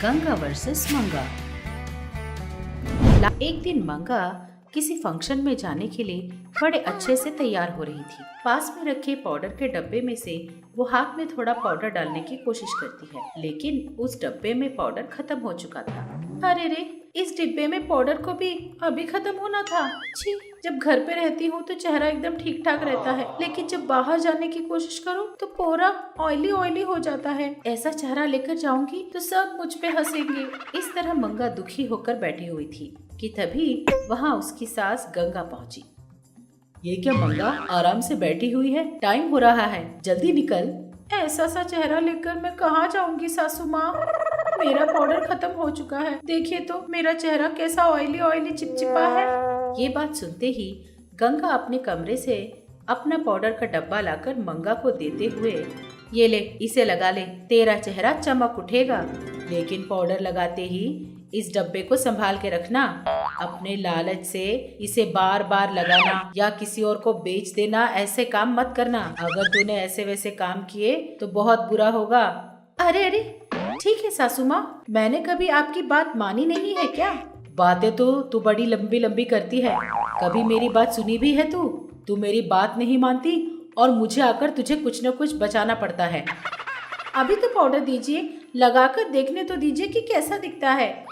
Ganga versus मंगा। एक दिन मंगा किसी फंक्शन में जाने के लिए बड़े अच्छे से तैयार हो रही थी। पास में रखे पाउडर के डब्बे में से वो हाथ में थोड़ा पाउडर डालने की कोशिश करती है, लेकिन उस डब्बे में पाउडर खत्म हो चुका था। अरे रे, इस डिब्बे में पाउडर को भी अभी खत्म होना था। छी, जब घर पे रहती हूँ तो चेहरा एकदम ठीक ठाक रहता है, लेकिन जब बाहर जाने की कोशिश करूँ तो पूरा ऑयली ऑयली हो जाता है। ऐसा चेहरा लेकर जाऊंगी तो सब मुझ पे हंसेंगे। इस तरह मंगा दुखी होकर बैठी हुई थी कि तभी वहाँ उसकी सास गंगा पहुँची। ये क्या मंगा, आराम से बैठी हुई है? टाइम हो रहा है, जल्दी निकल। ऐसा सा चेहरा लेकर मैं कहाँ जाऊंगी सासू माँ? मेरा पाउडर खत्म हो चुका है। देखिए तो मेरा चेहरा कैसा ऑयली ऑयली चिपचिपा है। ये बात सुनते ही गंगा अपने कमरे से अपना पाउडर का डब्बा लाकर मंगा को देते हुए, ये ले, इसे लगा ले, तेरा चेहरा चमक उठेगा। लेकिन पाउडर लगाते ही इस डब्बे को संभाल के रखना। अपने लालच से इसे बार बार लगाना या किसी और को बेच देना, ऐसे काम मत करना। अगर तूने ऐसे वैसे काम किए तो बहुत बुरा होगा। अरे अरे, ठीक है सासू माँ, मैंने कभी आपकी बात मानी नहीं है क्या? बातें तो तू बड़ी लंबी लंबी करती है, कभी मेरी बात सुनी भी है तू? तू मेरी बात नहीं मानती और मुझे आकर तुझे कुछ न कुछ बचाना पड़ता है। अभी तो पाउडर दीजिए, लगाकर देखने तो दीजिए कि कैसा दिखता है।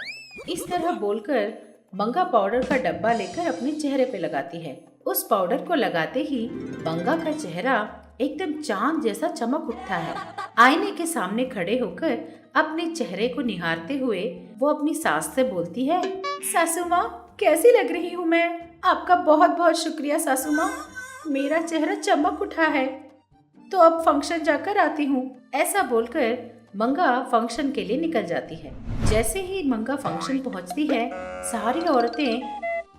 इस तरह बोलकर मंगा पाउडर का डब्बा लेकर अपने चेहरे पे लगाती है। उस पाउडर को लगाते ही मंगा का चेहरा एकदम चांद जैसा चमक उठता है। आईने के सामने खड़े होकर अपने चेहरे को निहारते हुए वो अपनी सास से बोलती है, सासू माँ, कैसी लग रही हूँ मैं? आपका बहुत बहुत शुक्रिया सासू माँ, मेरा चेहरा चमक उठा है। तो अब फंक्शन जाकर आती हूँ। ऐसा बोलकर मंगा फंक्शन के लिए निकल जाती है। जैसे ही मंगा फंक्शन पहुँचती है, सारी औरतें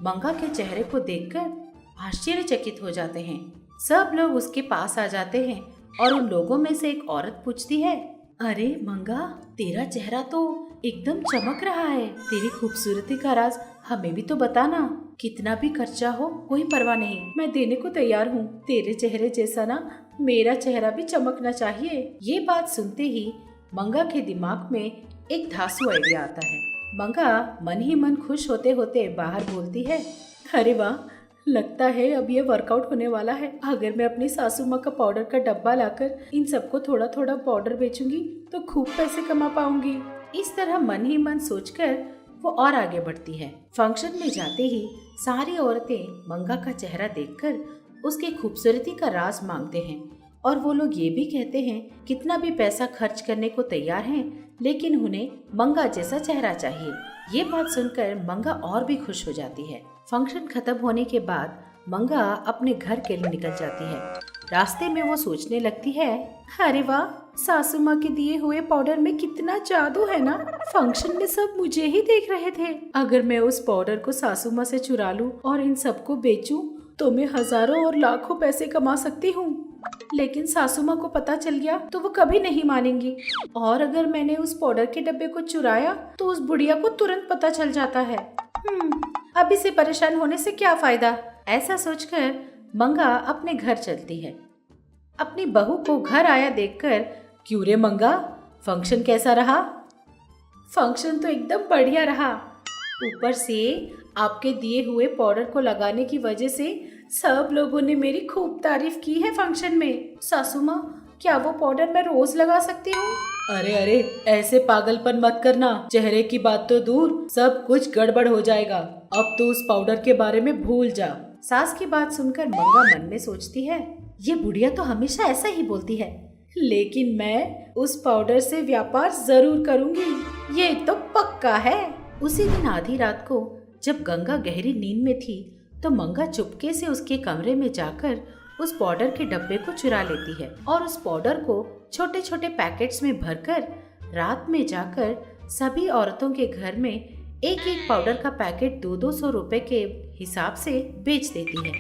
मंगा के चेहरे को देखकर आश्चर्यचकित हो जाते हैं। सब लोग उसके पास आ जाते हैं और उन लोगों में से एक औरत पूछती है, अरे मंगा, तेरा चेहरा तो एकदम चमक रहा है। तेरी खूबसूरती का राज हमें भी तो बताना। कितना भी खर्चा हो कोई परवाह नहीं, मैं देने को तैयार हूँ। तेरे चेहरे जैसा ना मेरा चेहरा भी चमकना चाहिए। ये बात सुनते ही मंगा के दिमाग में एक धांसू आइडिया आता है। मंगा मन ही मन खुश होते होते बाहर बोलती है, अरे वाह, लगता है अब ये वर्कआउट होने वाला है। अगर मैं अपनी सासू माँ का पाउडर का डब्बा लाकर इन सबको थोड़ा थोड़ा पाउडर बेचूंगी तो खूब पैसे कमा पाऊंगी। इस तरह मन ही मन सोचकर वो और आगे बढ़ती है। फंक्शन में जाते ही सारी औरतें मंगा का चेहरा देखकर उसकी खूबसूरती का राज मांगते हैं और वो लोग ये भी कहते हैं कितना भी पैसा खर्च करने को तैयार हैं, लेकिन उन्हें मंगा जैसा चेहरा चाहिए। ये बात सुनकर मंगा और भी खुश हो जाती है। फंक्शन खत्म होने के बाद मंगा अपने घर के लिए निकल जाती है। रास्ते में वो सोचने लगती है, अरे वाह, सासू माँ के दिए हुए पाउडर में कितना जादू है ना। फंक्शन में सब मुझे ही देख रहे थे। अगर मैं उस पाउडर को सासू माँ से चुरा लूं और इन सबको बेचूं तो मैं हजारों और लाखों पैसे कमा सकती हूँ। लेकिन सासू माँ को पता चल गया तो वो कभी नहीं मानेंगी। और अगर मैंने उस पाउडर के डब्बे को चुराया तो उस बुढ़िया को तुरंत पता चल जाता है। अभी से परेशान होने से क्या फायदा। ऐसा सोचकर मंगा अपने घर चलती है। अपनी बहू को घर आया देखकर, क्यों रे मंगा, फंक्शन कैसा रहा? फंक्शन तो एकदम बढ़िया रहा। ऊपर से आपके दिए हुए पाउडर को लगाने की वजह से सब लोगों ने मेरी खूब तारीफ की है फंक्शन में। सासू माँ, क्या वो पाउडर मैं रोज लगा सकती हूँ? अरे अरे, ऐसे पागलपन मत करना। चेहरे की बात तो दूर, सब कुछ गड़बड़ हो जाएगा। अब तो उस पाउडर के बारे में भूल जा। सास की बात सुनकर मंगा मन में सोचती है, ये बुढ़िया तो हमेशा ऐसा ही बोलती है, लेकिन मैं उस पाउडर से व्यापार जरूर करूंगी, ये तो पक्का है। उसी दिन आधी रात को जब गंगा गहरी नींद में थी तो मंगा चुपके से उसके कमरे में जाकर उस पाउडर के डब्बे को चुरा लेती है और उस पाउडर को छोटे छोटे पैकेट्स में भरकर रात में जाकर सभी औरतों के घर में एक एक पाउडर का पैकेट 200-200 रुपए के हिसाब से बेच देती है।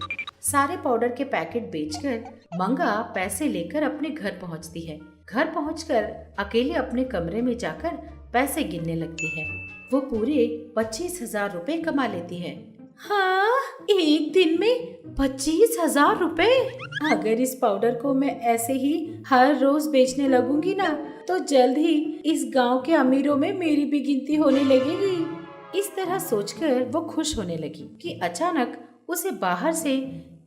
सारे पाउडर के पैकेट बेचकर मंगा पैसे लेकर अपने घर पहुंचती है। घर पहुंचकर अकेले अपने कमरे में जाकर पैसे गिनने लगती है। वो पूरे 25,000 रुपए कमा लेती है। हाँ, एक दिन में 25,000 रुपए। अगर इस पाउडर को मैं ऐसे ही हर रोज बेचने लगूंगी ना, तो जल्द ही इस गांव के अमीरों में मेरी भी गिनती होने लगेगी। इस तरह सोचकर वो खुश होने लगी कि अचानक उसे बाहर से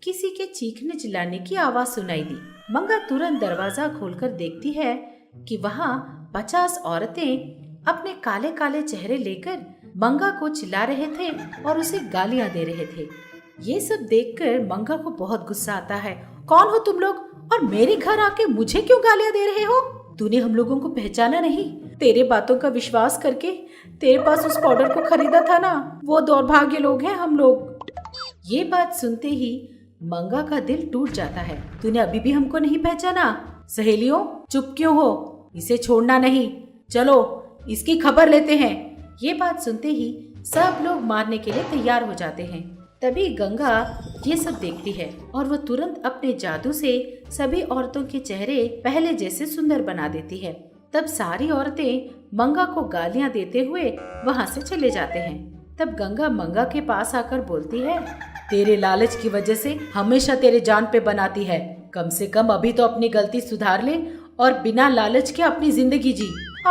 किसी के चीखने चिल्लाने की आवाज सुनाई दी। मंगा तुरंत दरवाजा खोलकर देखती है कि वहाँ 50 औरतें अपने काले काले चेहरे लेकर मंगा को चिल्ला रहे थे और उसे गालियां दे रहे थे। ये सब देखकर मंगा को बहुत गुस्सा आता है। कौन हो तुम लोग और मेरे घर आके मुझे क्यों गालियां दे रहे हो? तूने हम लोगों को पहचाना नहीं? तेरे बातों का विश्वास करके तेरे पास उस पाउडर को खरीदा था ना, वो दौर्भाग्य लोग हैं हम लोग। ये बात सुनते ही मंगा का दिल टूट जाता है। तूने अभी भी हमको नहीं पहचाना? सहेलियों, चुप क्यों हो? इसे छोड़ना नहीं, चलो इसकी खबर लेते हैं। ये बात सुनते ही सब लोग मारने के लिए तैयार हो जाते हैं। तभी गंगा ये सब देखती है और वो तुरंत अपने जादू से सभी औरतों के चेहरे पहले जैसे सुंदर बना देती है। तब सारी औरतें मंगा को गालियां देते हुए वहाँ से चले जाते हैं। तब गंगा मंगा के पास आकर बोलती है, तेरे लालच की वजह से हमेशा तेरे जान पे बनाती है। कम से कम अभी तो अपनी गलती सुधार ले और बिना लालच के अपनी जिंदगी जी।